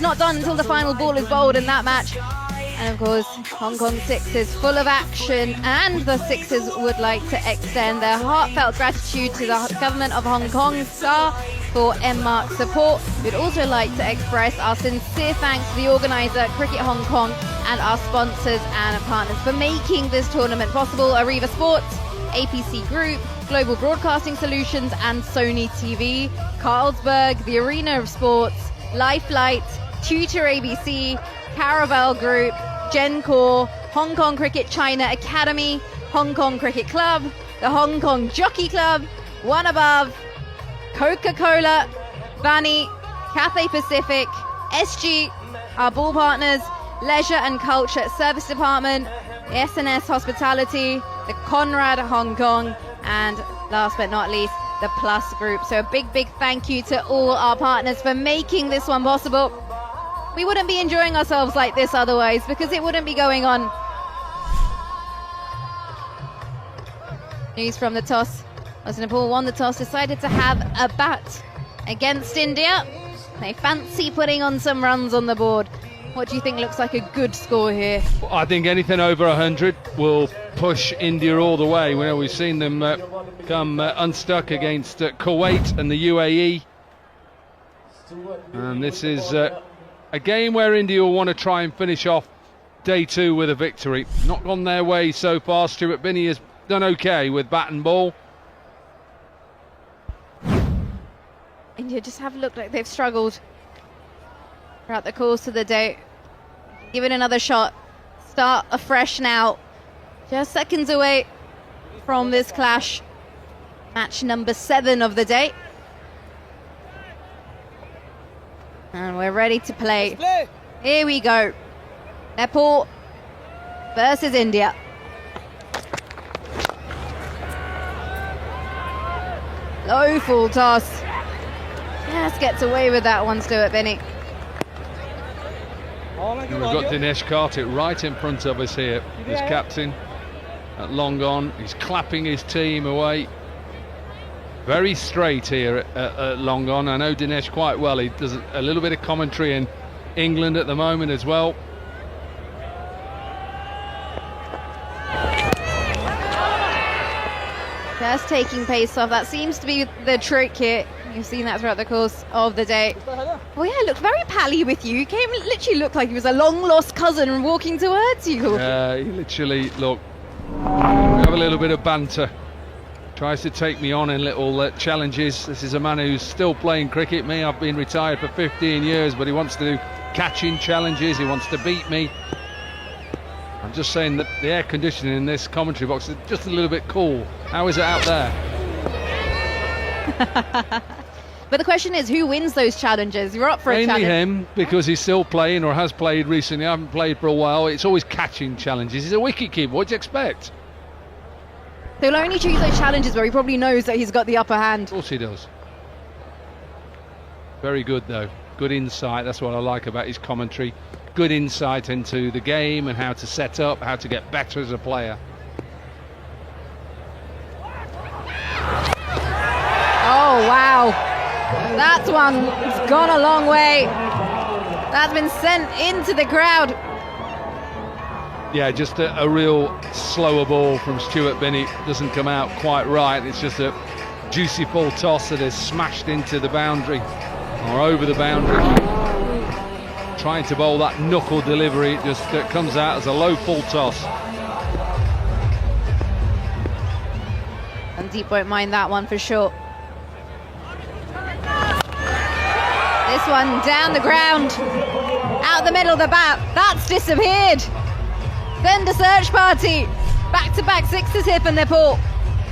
Not done until the final ball is bowled in that match. And of course, Hong Kong Sixers full of action, and the Sixers would like to extend their heartfelt gratitude to the government of Hong Kong SAR for MMark support. We'd also like to express our sincere thanks to the organiser, Cricket Hong Kong, and our sponsors and partners for making this tournament possible: Arriva Sports, APC Group, Global Broadcasting Solutions, and Sony TV, Carlsberg, the Arena of Sports, Lifelight, Tutor ABC, Caravel Group, Gencor, Hong Kong Cricket China Academy, Hong Kong Cricket Club, the Hong Kong Jockey Club, One Above, Coca-Cola, Vanny, Cathay Pacific, SG, our ball partners, Leisure and Culture Service Department, the SNS Hospitality, the Conrad Hong Kong, and last but not least, the Plus Group. So a big, big thank you to all our partners for making this one possible. We wouldn't be enjoying ourselves like this otherwise, because it wouldn't be going on. News from the toss. As Nepal won the toss, decided to have a bat against India. They fancy putting on some runs on the board. What do you think looks like a good score here? I think anything over 100 will push India all the way. We've seen them come unstuck against Kuwait and the UAE. And this is a game where India will want to try and finish off day two with a victory. Not gone their way so far. Stuart Binney has done okay with bat and ball. India just have looked like they've struggled throughout the course of the day. Give it another shot. Start afresh now. Just seconds away from this clash. Match number 7 of the day. And we're ready to play. Here we go. Nepal versus India. Low full toss. Just gets away with that one, Stuart Binney. And we've got Dinesh Karthik right in front of us here, his captain at long on. He's clapping his team away. Very straight here at long on. I know Dinesh quite well. He does a little bit of commentary in England at the moment as well. Just taking pace off. That seems to be the trick here. You've seen that throughout the course of the day. Oh yeah, looked very pally with you. He literally looked like he was a long-lost cousin walking towards you. Yeah, he literally, look, we have a little bit of banter. Tries to take me on in little challenges. This is a man who's still playing cricket. Me, I've been retired for 15 years, but he wants to do catching challenges. He wants to beat me. I'm just saying that the air conditioning in this commentary box is just a little bit cool. How is it out there? But the question is, who wins those challenges? You're up for a challenge. Mainly him, because he's still playing or has played recently. I haven't played for a while. It's always catching challenges. He's a wicket keeper. What do you expect? He'll only choose those challenges where he probably knows that he's got the upper hand. Of course he does. Very good though. Good insight. That's what I like about his commentary. Good insight into the game and how to set up, how to get better as a player. Oh wow, that one has gone a long way. That's been sent into the crowd. Yeah, just a real slower ball from Stuart Binney. Doesn't come out quite right. It's just a juicy full toss that is smashed into the boundary or over the boundary. Trying to bowl that knuckle delivery, it just comes out as a low full toss. And Deep won't mind that one for sure. This one down the ground, out the middle of the bat. That's disappeared. Then the search party. Back-to-back sixes here for Nepal.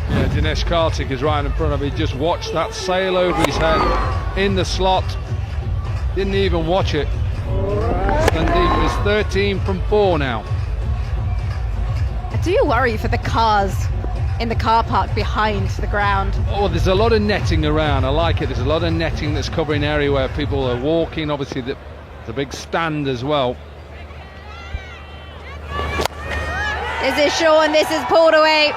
Yeah, Dinesh Karthik is right in front of me. Just watched that sail over his head in the slot. Didn't even watch it. Sandeep is 13 from 4 now. I do worry for the cars in the car park behind the ground. Oh, there's a lot of netting around. I like it. There's a lot of netting that's covering area where people are walking. Obviously, there's a big stand as well. This is Shaw, this is pulled away.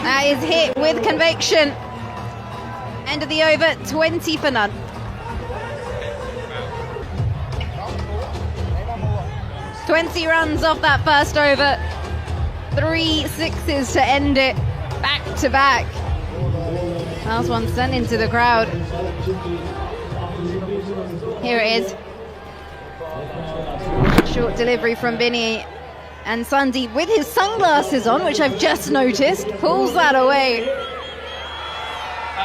That is hit with conviction. End of the over, 20 for none. 20 runs off that first over. 3 sixes to end it, back to back. Last one sent into the crowd. Here it is. Short delivery from Binny, and Sandeep with his sunglasses on, which I've just noticed, pulls that away.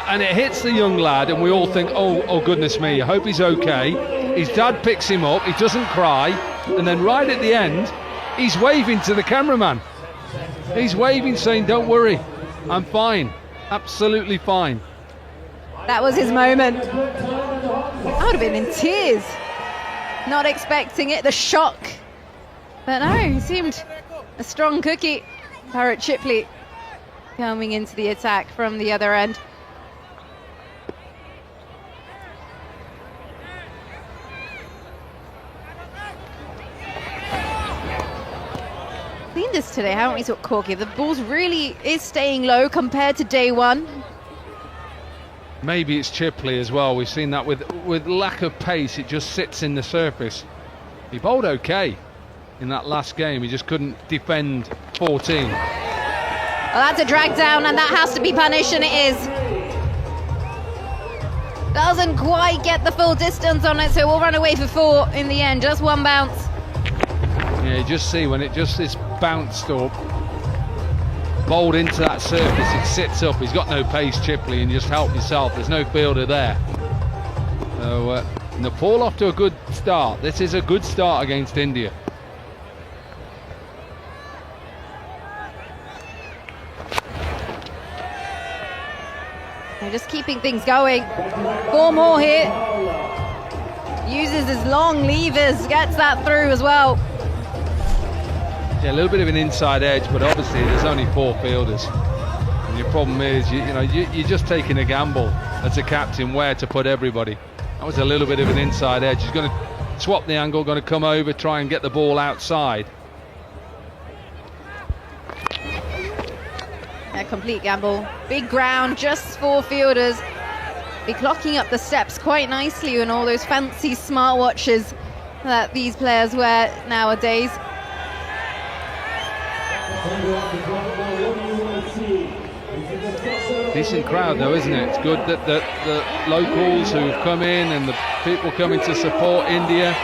And it hits the young lad, and we all think, oh goodness me, I hope he's okay. His dad picks him up, he doesn't cry, and then right at the end, he's waving to the cameraman. He's waving, saying, don't worry, I'm fine, absolutely fine. That was his moment. I would have been in tears. Not expecting it, the shock. But no, he seemed a strong cookie. Parrot Chipley coming into the attack from the other end. Seen this today, haven't we, Sort Corky? The ball's really is staying low compared to day one. Maybe it's Chipley as well. We've seen that with lack of pace, it just sits in the surface. He bowled okay in that last game, he just couldn't defend 14. Well, that's a drag down, and that has to be punished, and it is. Doesn't quite get the full distance on it, so we'll run away for 4 in the end. Just one bounce. Yeah, you just see when it just is bounced up, bowled into that surface, it sits up. He's got no pace, Chipley, and just help yourself. There's no fielder there. So Nepal off to a good start. This is a good start against India. They're just keeping things going. 4 more here. Uses his long levers, gets that through as well. Yeah, a little bit of an inside edge, but obviously there's only 4 fielders. And your problem is, you're just taking a gamble as a captain where to put everybody. That was a little bit of an inside edge. He's going to swap the angle, going to come over, try and get the ball outside. A complete gamble. Big ground, just 4 fielders. Be clocking up the steps quite nicely in all those fancy smartwatches that these players wear nowadays. Decent crowd though, isn't it? It's good that the locals who've come in and the people coming to support India.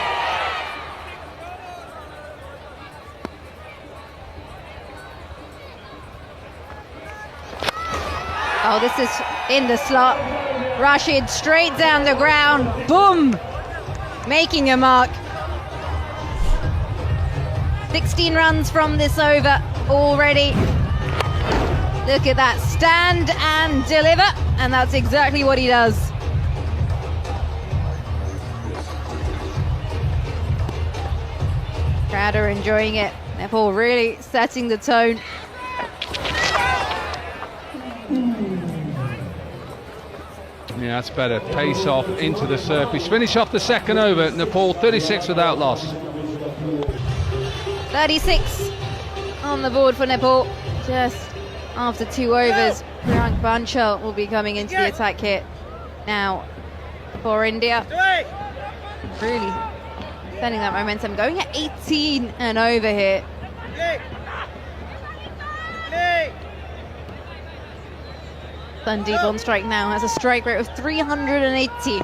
Oh, this is in the slot. Rashid straight down the ground. Boom! Making a mark. 16 runs from this over already. Look at that, stand and deliver, and that's exactly what he does. Crowd are enjoying it. Nepal really setting the tone. Yeah, that's better. Pace off into the surface. Finish off the second over. Nepal 36 without loss. 36 on the board for Nepal. Just after 2 overs, Priyank Banchal will be coming into the attack here now for India. Really sending that momentum, going at 18 and over here. Sandeep on strike now, has a strike rate of 380.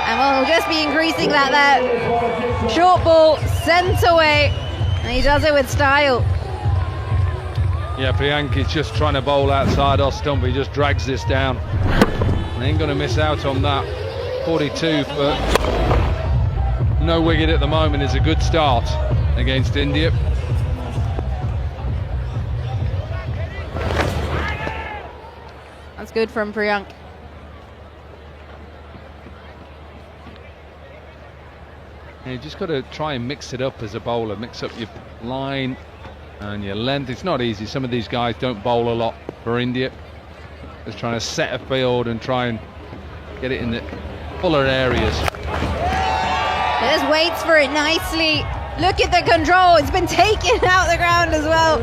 And we'll just be increasing that there. Short ball, sent away, and he does it with style. Yeah, Priyank is just trying to bowl outside off stump, he just drags this down. They ain't going to miss out on that. 42 for no wicket at the moment is a good start against India. That's good from Priyank. You just got to try and mix it up as a bowler, mix up your line and your length. It's not easy. Some of these guys don't bowl a lot for India. Just trying to set a field and try and get it in the fuller areas. Just waits for it nicely. Look at the control. It's been taken out the ground as well.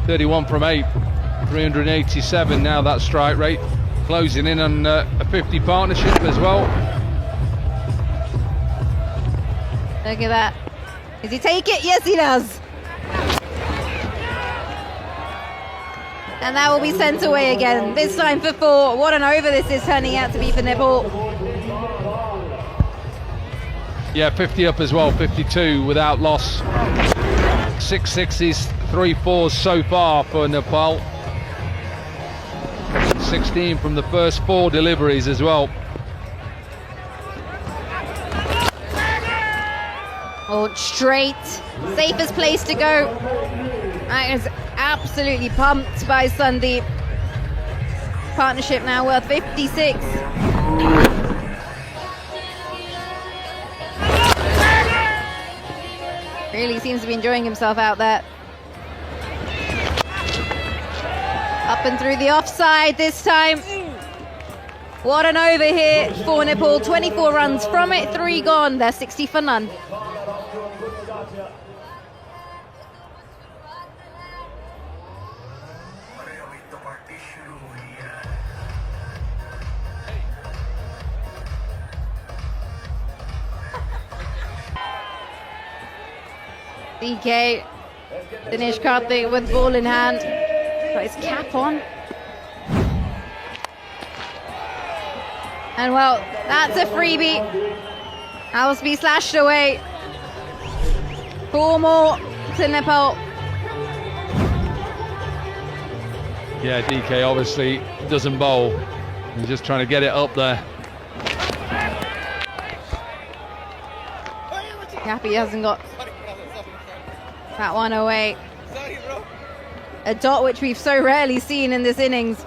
31 from 8, 387 now that strike rate. closing in on a 50 partnership as well. Look at that. Does he take it? Yes, he does. And that will be sent away again, this time for 4. What an over this is turning out to be for Nepal. Yeah, 50 up as well, 52 without loss. 6 sixes, 3 fours so far for Nepal. 16 from the first 4 deliveries as well. Oh, straight. Safest place to go. That is absolutely pumped by Sandeep. Partnership now worth 56. Really seems to be enjoying himself out there. Up and through the offside this time. What an over here for Nepal. 24 runs from it, 3 gone. They're 60 for none. DK, Dinesh Karthik with ball in hand, got his cap on. And well, that's a freebie. That will be slashed away. 4 more to Nepal. Yeah, DK obviously doesn't bowl. He's just trying to get it up there. Happy hasn't got that one away. A dot which we've so rarely seen in this innings.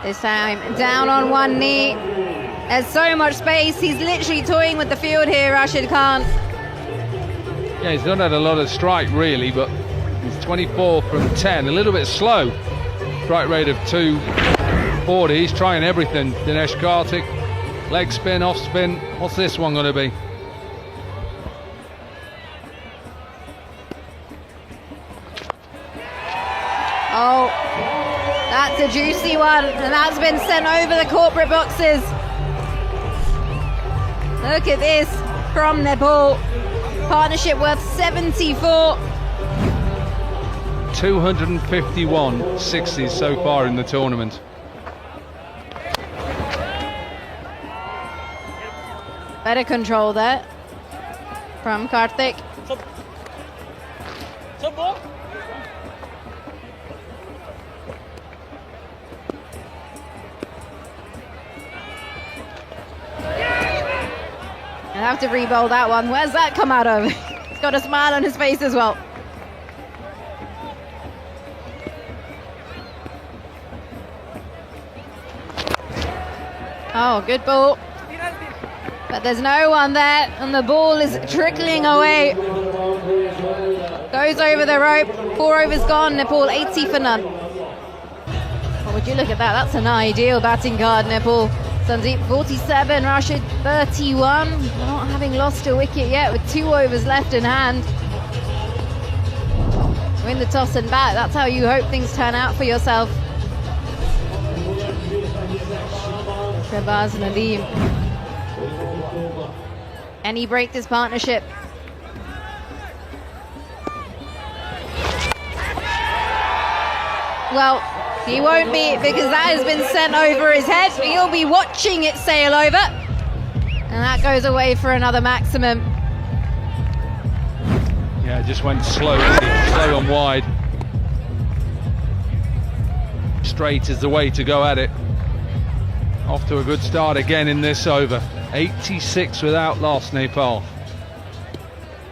This time down on one knee. There's so much space. He's literally toying with the field here, Rashid Khan. Yeah, he's not had a lot of strike really, but he's 24 from 10. A little bit slow. Strike rate of 240. He's trying everything. Dinesh Karthik. Leg spin, off spin. What's this one going to be? Oh, that's a juicy one, and that's been sent over the corporate boxes. Look at this from Nepal. Partnership worth 74. 251 sixes so far in the tournament. Better control there from Karthik. I'll have to re-bowl that one. Where's that come out of? He's got a smile on his face as well. Oh, good ball. But there's no one there, and the ball is trickling away. Goes over the rope. 4 overs gone. Nepal 80 for none. Well, would you look at that? That's an ideal batting card, Nepal. Sandeep 47, Rashid 31. Not having lost a wicket yet with 2 overs left in hand. Win the toss and bat. That's how you hope things turn out for yourself. Shabaz Nadeem. And he break this partnership. Well, he won't be, because that has been sent over his head. He'll be watching it sail over. And that goes away for another maximum. Yeah, it just went slow and wide. Straight is the way to go at it. Off to a good start again in this over. 86 without loss, Nepal.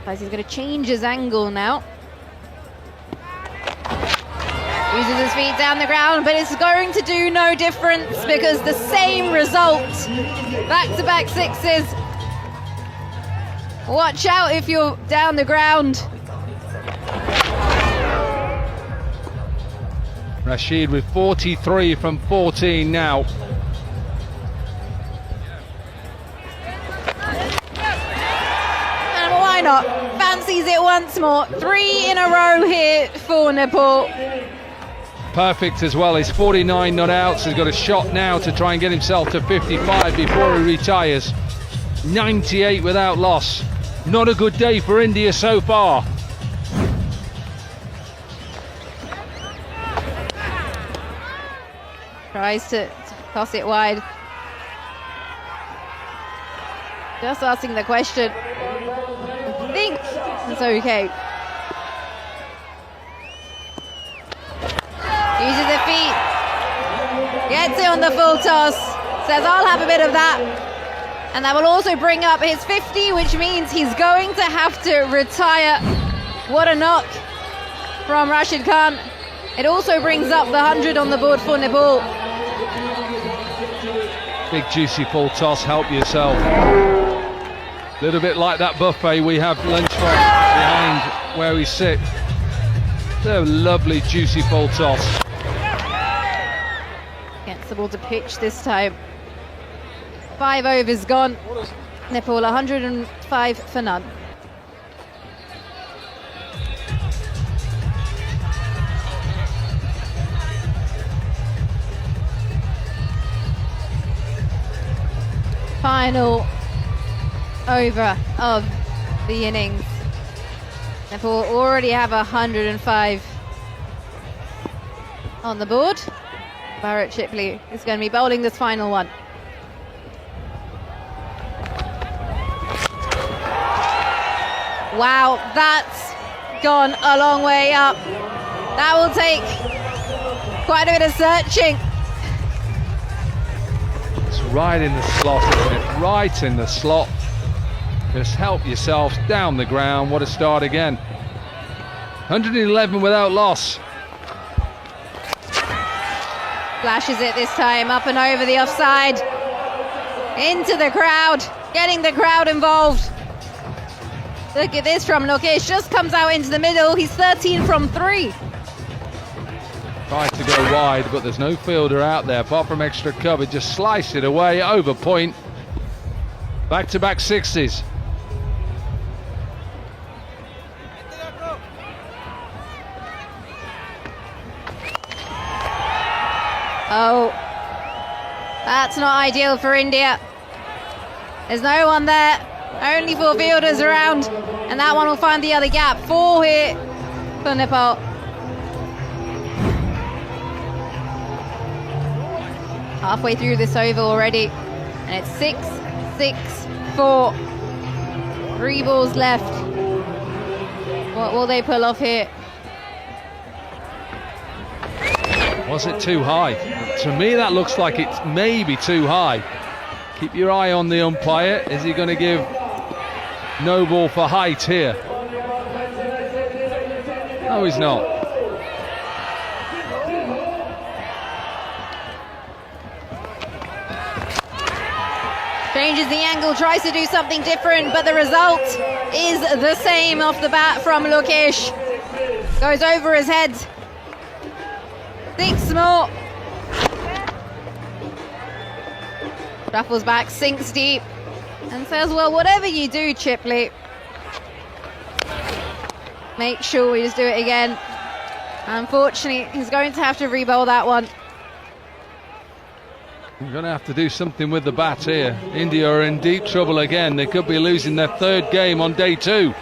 He's going to change his angle now. Uses his feet down the ground, but it's going to do no difference because the same result. Back-to-back sixes. Watch out if you're down the ground. Rashid with 43 from 14 now. And why not? Fancies it once more. 3 in a row here for Nepal. perfect as well. He's 49 not outs. He's got a shot now to try and get himself to 55 before he retires. 98 without loss. Not a good day for India so far. Tries to toss it wide. Just asking the question. I think it's okay. Uses the feet. Gets it on the full toss. Says, I'll have a bit of that. And that will also bring up his 50, which means he's going to have to retire. What a knock from Rashid Khan. It also brings up the 100 on the board for Nepal. Big juicy full toss, help yourself. Little bit like that buffet we have lunch from behind where we sit. A lovely juicy full toss. Gets the ball to pitch this time. 5 overs gone. Nepal 105 for none. Final over of the innings. Nepal already have 105 on the board. Barrett Shipley is going to be bowling this final one. Wow, that's gone a long way up. That will take quite a bit of searching. It's right in the slot, isn't it? Right in the slot. Just help yourselves down the ground. What a start again. 111 without loss. Flashes it this time, up and over the offside. Into the crowd, getting the crowd involved. Look at this from Lokesh, just comes out into the middle. He's 13 from 3. Tried to go wide, but there's no fielder out there apart from extra cover. Just sliced it away, over point. Back-to-back sixes. Oh, that's not ideal for India. There's no one there. Only 4 fielders around, and that one will find the other gap. 4 here for Nepal. Halfway through this over already, and it's 6-6-4. 3 balls left. What will they pull off here? Was it too high? To me, that looks like it's maybe too high. Keep your eye on the umpire. Is he going to give no ball for height here? No, he's not. Changes the angle, tries to do something different, but the result is the same off the bat from Lokesh. Goes over his head. 6 more. Shuffles back, sinks deep, and says, well, whatever you do, Chipley, make sure we just do it again. Unfortunately, he's going to have to re-bowl that one. We're going to have to do something with the bat here. India are in deep trouble again. They could be losing their 3rd game on day 2.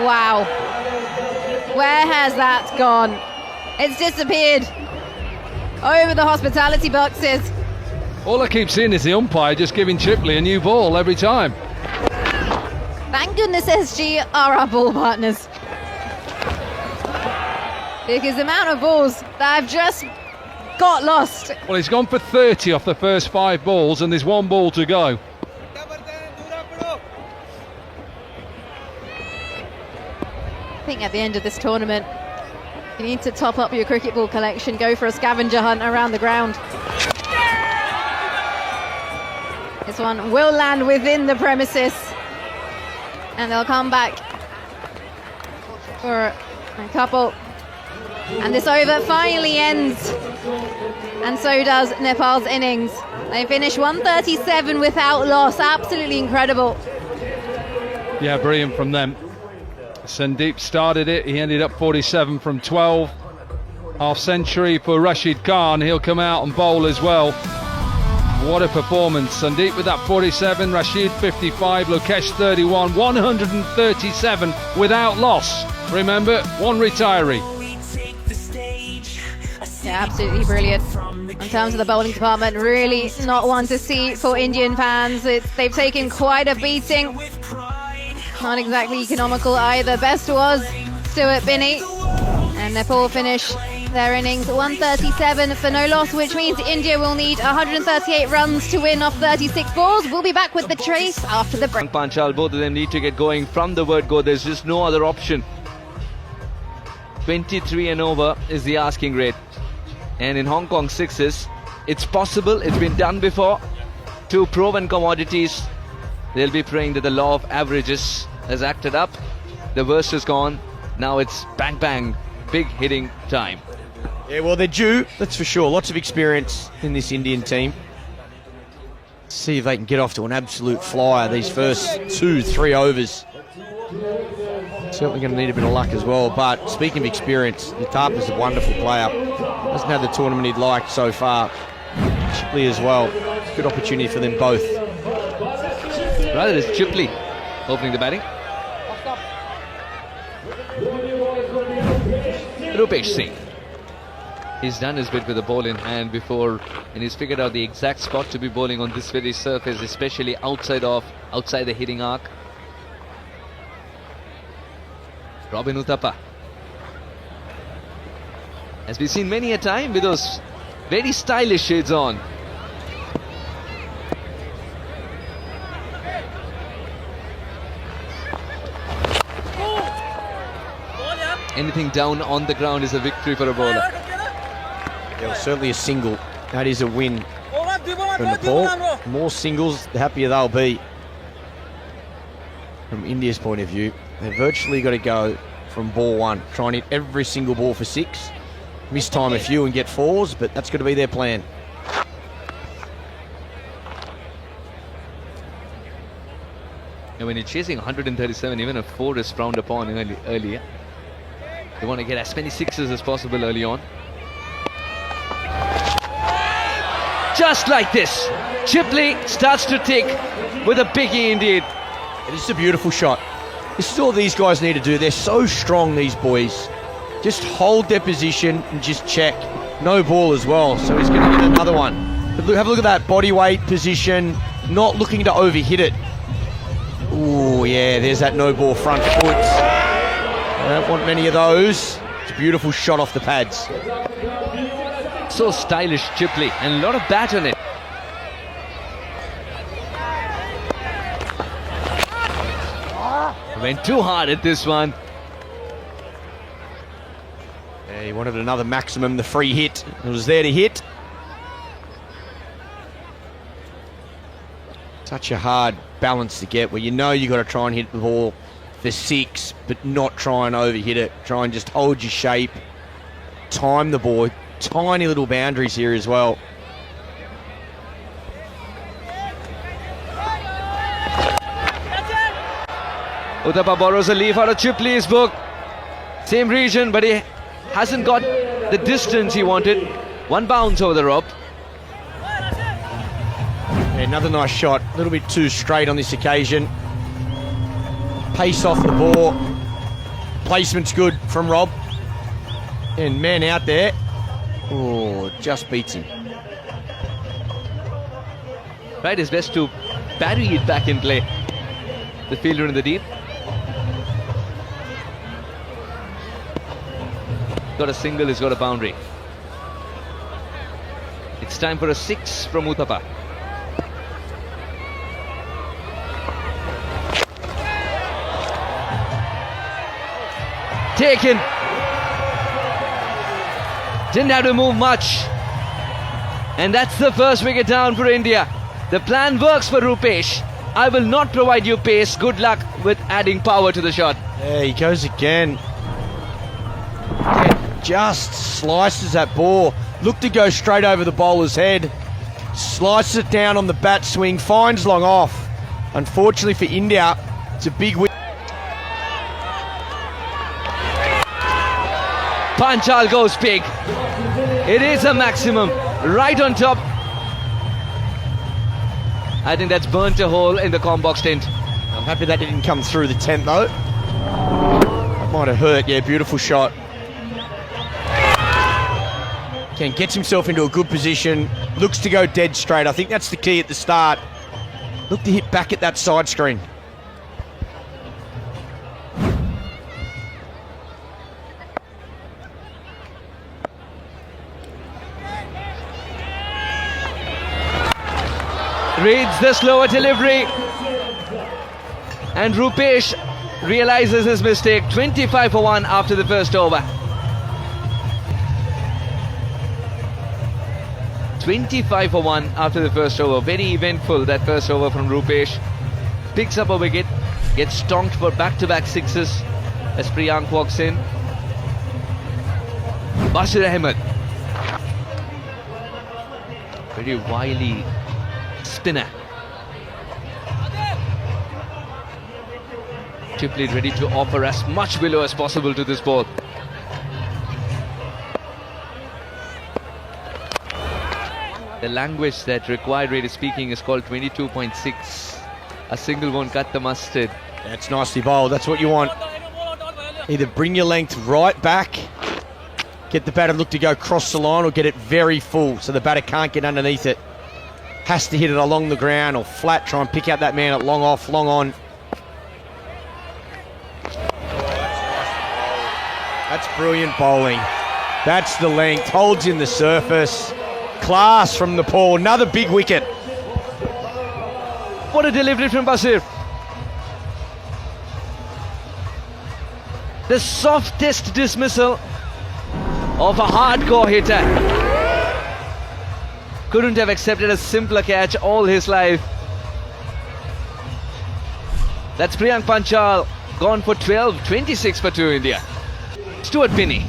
Wow. Where has that gone? It's disappeared over the hospitality boxes. All I keep seeing is the umpire just giving Chipley a new ball every time. Thank goodness SG are our ball partners. Because the amount of balls that have just got lost. Well, he's gone for 30 off the first 5 balls, and there's 1 ball to go. I think at the end of this tournament, you need to top up your cricket ball collection, go for a scavenger hunt around the ground. This one will land within the premises, and they'll come back for a couple. And this over finally ends, and so does Nepal's innings. They finish 137 without loss. Absolutely incredible. Yeah, brilliant from them. Sandeep started it. He ended up 47 from 12. Half century for Rashid Khan. He'll come out and bowl as well. What a performance. Sandeep with that 47, Rashid 55, Lokesh 31, 137 without loss. Remember, one retiree. Yeah, absolutely brilliant. In terms of the bowling department, really not one to see for Indian fans. They've taken quite a beating. Not exactly economical either. Best was Stuart Binney. And Nepal finish their innings 137 for no loss, which means India will need 138 runs to win off 36 balls. We'll be back with the trace after the break. Panchal, both of them need to get going from the word go. There's just no other option. 23 and over is the asking rate. And in Hong Kong sixes, it's possible, it's been done before. Two proven commodities. They'll be praying that the law of averages has acted up. The worst is gone. Now it's bang bang, big hitting time. Yeah, well, they're due, that's for sure. Lots of experience in this Indian team. See if they can get off to an absolute flyer these first 2-3 overs. Certainly going to need a bit of luck as well. But speaking of experience, Uthappa's a wonderful player. Doesn't have the tournament he'd like so far. Chipley as well. Good opportunity for them both. Rather, it's Chipley opening the batting. Rupesh Singh. He's done his bit with the ball in hand before, and he's figured out the exact spot to be bowling on this very surface, especially outside the hitting arc. Robin Uthappa, as we've seen many a time, with those very stylish shades on. Anything down on the ground is a victory for a bowler. Yeah, well, certainly a single. That is a win for Nepal. More singles, the happier they'll be. From India's point of view, they've virtually got to go from ball one. Try and hit every single ball for 6. Miss time a few and get 4s, but that's got to be their plan. And when you're chasing 137, even a 4 is frowned upon earlier. They want to get as many 6s as possible early on. Just like this, Chipley starts to tick with a biggie indeed. This is a beautiful shot. This is all these guys need to do. They're so strong, these boys. Just hold their position and just check. No ball as well, so he's going to get another one. But look, have a look at that body weight position, not looking to overhit it. Ooh, yeah, there's that no ball front foot. I don't want many of those. It's a beautiful shot off the pads. So stylish, Chipley, and a lot of bat on it. Went too hard at this one. Yeah, he wanted another maximum, the free hit. It was there to hit. Such a hard balance to get, where you know you got to try and hit the ball for 6, but not try and overhit it. Try and just hold your shape, time the ball. Tiny little boundaries here as well. Uthappa borrows a leaf out of Chipley's book. Same region, but he hasn't got the distance he wanted. One bounce over the rope. Yeah, another nice shot. A little bit too straight on this occasion. Pace off the ball. Placement's good from Rob. And man out there. Oh, just beats him. Right, it's best to bury it back in play. The fielder in the deep. Got a single, he's got a boundary. It's time for a 6 from Uthappa. Taken. Didn't have to move much. And that's the first wicket down for India. The plan works for Rupesh. I will not provide you pace. Good luck with adding power to the shot. There he goes again. Just slices that ball. Looked to go straight over the bowler's head. Slices it down on the bat swing. Finds long off. Unfortunately for India, it's a big win. Panchal goes big. It is a maximum. Right on top. I think that's burnt a hole in the combox tent. I'm happy that didn't come through the tent though. That might have hurt. Yeah, beautiful shot. Ken gets himself into a good position. Looks to go dead straight. I think that's the key at the start. Look to hit back at that side screen. Reads the slower delivery. And Rupesh realizes his mistake. 25 for 1 after the first over. 25 for 1 after the first over. Very eventful, that first over from Rupesh. Picks up a wicket, gets stonked for back-to-back sixes as Priyank walks in. Bashir Ahmed. Very wily spinner. Chipley ready to offer as much below as possible to this ball. The language that required rate is speaking is called 22.6. A single won't cut the mustard. That's nicely bowled. That's what you want. Either bring your length right back, get the batter look to go cross the line, or get it very full so the batter can't get underneath it. Has to hit it along the ground or flat, try and pick out that man at long off, long on. That's brilliant bowling. That's the length, holds in the surface. Class from Nepal, another big wicket. What a delivery from Bashir. The softest dismissal of a hardcore hitter. Couldn't have accepted a simpler catch all his life. That's Priyank Panchal, gone for 12, 26 for 2 India. Stuart Binney.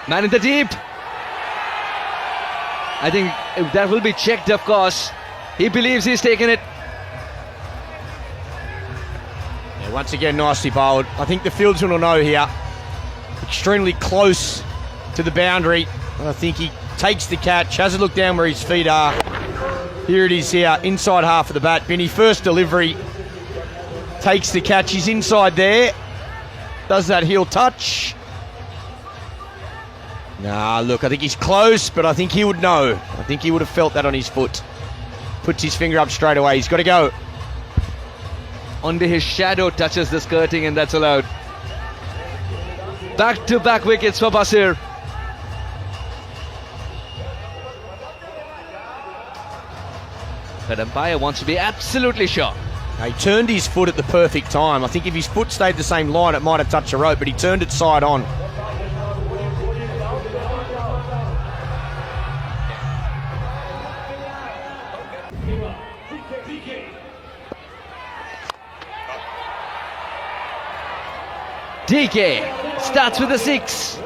Man in the deep. I think that will be checked, of course. He believes he's taken it. Yeah, once again, nicely bowled. I think the fieldsman will know here. Extremely close to the boundary. And I think he takes the catch, has a look down where his feet are. Here it is here, inside half of the bat. Binney, first delivery. Takes the catch, he's inside there. Does that heel touch? Nah, look, I think he's close, but I think he would know. I think he would have felt that on his foot. Puts his finger up straight away. He's got to go. Only his shadow touches the skirting, and that's allowed. Back-to-back wickets for Bashir. But umpire wants to be absolutely sure. Now, he turned his foot at the perfect time. I think if his foot stayed the same line, it might have touched the rope, but he turned it side on. DK starts with a 6.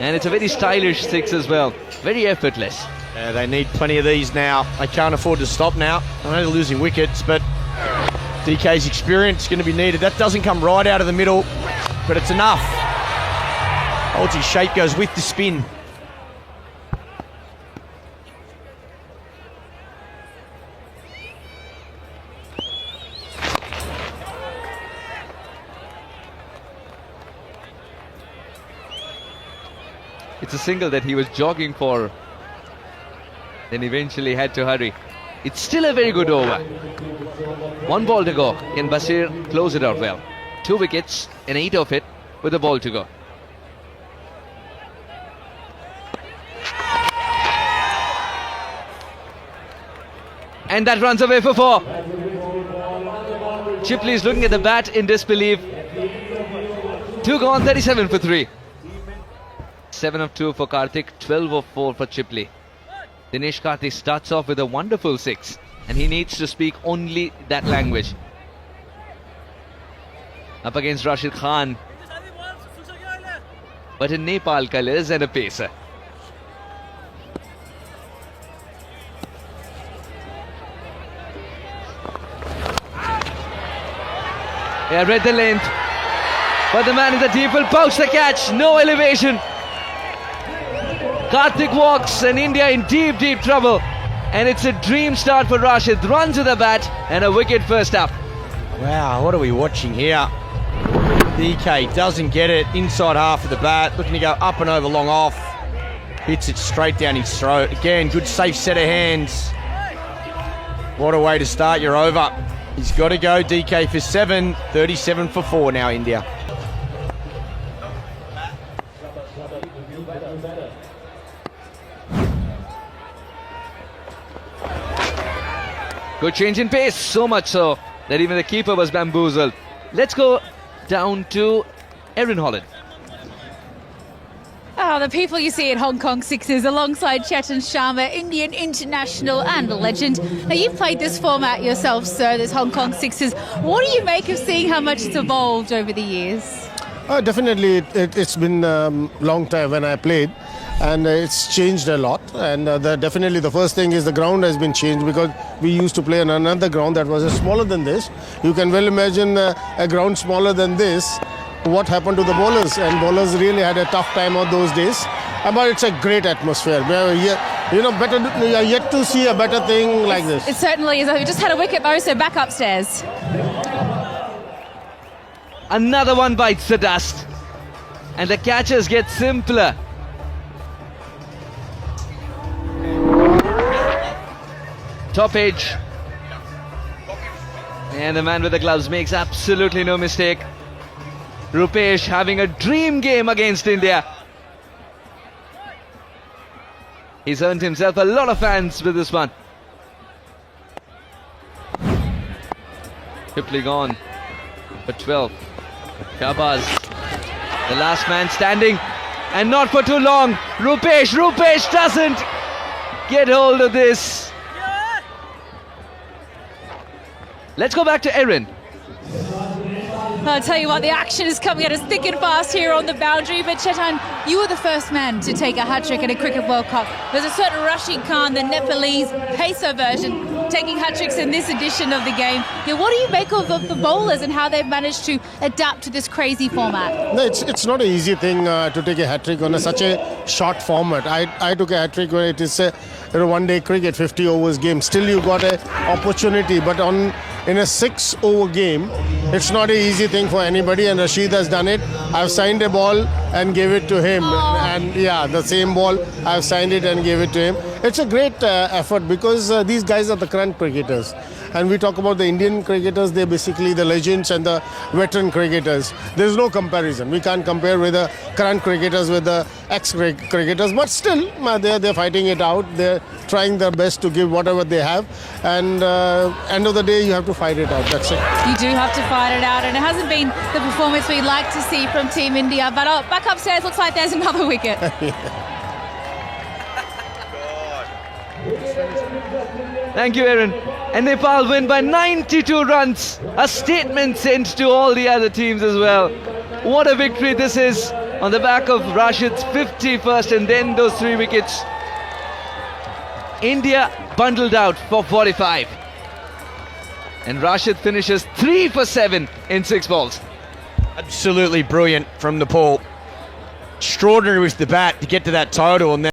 And it's a very stylish 6 as well. Very effortless. They need plenty of these now. They can't afford to stop now. I know they're losing wickets, but DK's experience is going to be needed. That doesn't come right out of the middle, but it's enough. Holds his shape, goes with the spin. It's a single that he was jogging for, then eventually had to hurry. It's still a very good over. 1 ball to go. Can Bashir close it out well? 2 wickets and 8 of it with a ball to go. And that runs away for 4. Chipley is looking at the bat in disbelief. 2 gone, 37 for 3. 7 of 2 for Karthik, 12 of 4 for Chipley. Dinesh Karthik starts off with a wonderful 6, and he needs to speak only that language. Up against Rashid Khan, but in Nepal colours and a pacer. Yeah, read the length. But the man in the deep will pouch the catch. No elevation. Karthik walks and India in deep, deep trouble. And it's a dream start for Rashid. Runs with the bat and a wicket first up. Wow, what are we watching here? DK doesn't get it. Inside half of the bat. Looking to go up and over long off. Hits it straight down his throat. Again, good safe set of hands. What a way to start your over. He's got to go. DK for 7. 37 for 4 now, India. Good change in pace, so much so that even the keeper was bamboozled. Let's go down to Erin Holland. Oh, the people you see at Hong Kong Sixers alongside Chetan Sharma, Indian international and a legend. Now, you've played this format yourself, sir, this Hong Kong Sixers. What do you make of seeing how much it's evolved over the years? Definitely, it's been a long time when I played, and it's changed a lot. And definitely the first thing is the ground has been changed, because we used to play on another ground that was smaller than this. You can well imagine a ground smaller than this, what happened to the bowlers, and bowlers really had a tough time on those days. But it's a great atmosphere. We are yet to see a better thing like this. It certainly is. We just had a wicket, though, so back upstairs. Another one bites the dust. And the catches get simpler. Top edge. And the man with the gloves makes absolutely no mistake. Rupesh having a dream game against India. He's earned himself a lot of fans with this one. Hipley gone for 12. Shabazz, the last man standing, and not for too long. Rupesh doesn't get hold of this. Let's go back to Erin. I'll tell you what, the action is coming at us thick and fast here on the boundary. But Chetan, you were the first man to take a hat-trick at a Cricket World Cup. There's a certain Rashid Khan, the Nepalese pacer version, taking hat-tricks in this edition of the game. Yeah, what do you make of the bowlers and how they've managed to adapt to this crazy format? No, it's not an easy thing to take a hat-trick on such a short format. I took a hat-trick when it is a one-day cricket, 50 overs game. Still you got an opportunity, but in a 6-over game, it's not an easy thing for anybody, and Rashid has done it. I've signed a ball and gave it to him, and yeah, the same ball, I've signed it and gave it to him. It's a great effort, because these guys are the current cricketers, and we talk about the Indian cricketers. They're basically the legends and the veteran cricketers. There's no comparison. We can't compare with the current cricketers with the ex-cricketers, but still they're fighting it out. They're trying their best to give whatever they have, and end of the day you have to fight it out. That's it. You do have to fight it out, and it hasn't been the performance we'd like to see from Team India. But back upstairs, looks like there's another wicket. Thank you, Erin. And Nepal win by 92 runs. A statement sent to all the other teams as well. What a victory this is on the back of Rashid's 51st and then those 3 wickets. India bundled out for 45. And Rashid finishes 3 for 7 in 6 balls. Absolutely brilliant from Nepal. Extraordinary with the bat to get to that total, and then